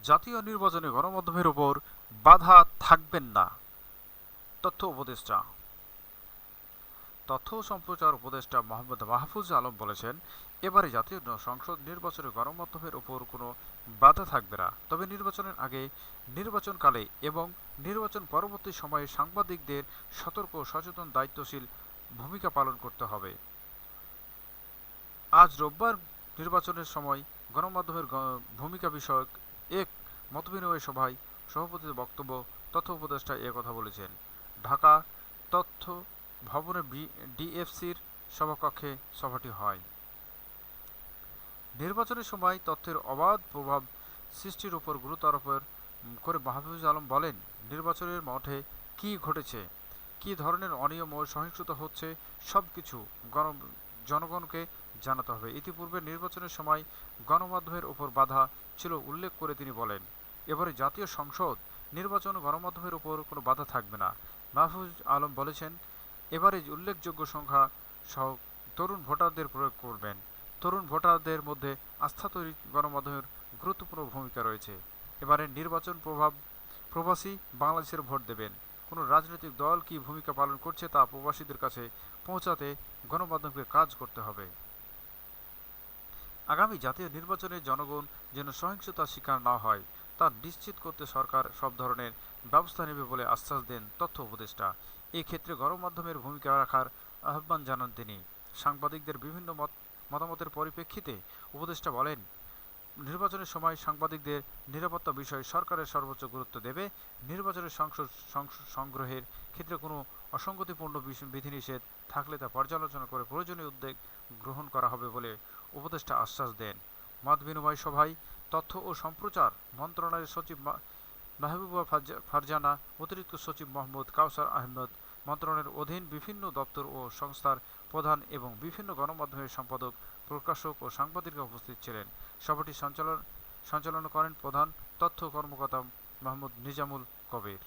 জাতীয় নির্বাচনে গণমাধ্যমের ওপর বাধা থাকবেন না, তথ্য উপদেষ্টা। তথ্য ও সম্প্রচার উপদেষ্টা মোহাম্মদ মাহফুজ আলম বলেছেন, এবারে জাতীয় সংসদ নির্বাচনে গণমাধ্যমের ওপর কোনো বাধা থাকবে না, তবে নির্বাচনের আগে, নির্বাচনকালে এবং নির্বাচন পরবর্তী সময়ে সাংবাদিকদের সতর্ক, সচেতন, দায়িত্বশীল ভূমিকা পালন করতে হবে। আজ রোববার নির্বাচনের সময় গণমাধ্যমের ভূমিকা বিষয়ক এক মতবিনিময় সভায় সভাপতির বক্তব্য তথ্য উপদেষ্টা এ কথা বলেছেন। ঢাকা তথ্য ভবনে ডিএফসির সভাকক্ষে সভাটি হয়। নির্বাচনের সময় তথ্যের অবাধ প্রভাব সৃষ্টির উপর গুরুত্ব আরোপ করে মাহফুজ আলম বলেন, নির্বাচনের মাঠে কী ঘটেছে, কী ধরনের অনিয়ম ও সহিংসতা হচ্ছে, সব কিছু জনগণকে জানাতে হবে। ইতিপূর্বে নির্বাচনের সময় গণমাধ্যমের ওপর বাধা ছিল উল্লেখ করে তিনি বলেন, এবারে জাতীয় সংসদ নির্বাচন গণমাধ্যমের ওপর কোনো বাধা থাকবে না। মাহফুজ আলম বলেছেন, এবারে উল্লেখযোগ্য সংখ্যা সহ তরুণ ভোটারদের প্রয়োগ করবেন। তরুণ ভোটারদের মধ্যে আস্থা তৈরি গণমাধ্যমের গুরুত্বপূর্ণ ভূমিকা রয়েছে। এবারে নির্বাচন প্রবাসী বাংলাদেশের ভোট দেবেন। কোনো রাজনৈতিক দল কী ভূমিকা পালন করছে তা প্রবাসীদের কাছে পৌঁছাতে গণমাধ্যমকে কাজ করতে হবে। আগামী জাতীয় নির্বাচনে জনগণ যেন সহিংসতার শিকার না হয় তা নিশ্চিত করতে সরকার সব ধরনের ব্যবস্থা নেবে বলে আশ্বাস দেন তথ্য উপদেষ্টা। এক্ষেত্রে গণমাধ্যমের ভূমিকা রাখার আহ্বান জানান তিনি। সাংবাদিকদের বিভিন্ন মতামতের পরিপ্রেক্ষিতে উপদেষ্টা বলেন, নির্বাচনের সময় সাংবাদিকদের নিরাপত্তা বিষয়ে সরকারের সর্বোচ্চ গুরুত্ব দেবে। নির্বাচনের সংগ্রহের ক্ষেত্রে কোনো অসঙ্গতিপূর্ণ বিধিনিষেধ থাকলে তা পর্যালোচনা করে প্রয়োজনীয় উদ্যোগ গ্রহণ করা হবে বলে উপদেষ্টা আশ্বাস দেন। মত বিনিময় সভায় তথ্য ও সম্প্রচার মন্ত্রণালয়ের সচিব মাহবুবা ফারজানা, অতিরিক্ত সচিব মোহাম্মদ কাউসার আহমেদ, মন্ত্রণালয়ের অধীন বিভিন্ন দপ্তর ও সংস্থার প্রধান এবং বিভিন্ন গণমাধ্যমের সম্পাদক, প্রকাশক ও সাংবাদিকরা উপস্থিত ছিলেন। সভাটি সঞ্চালনা করেন প্রধান তথ্য কর্মকর্তা মোহাম্মদ নিজামুল কবির।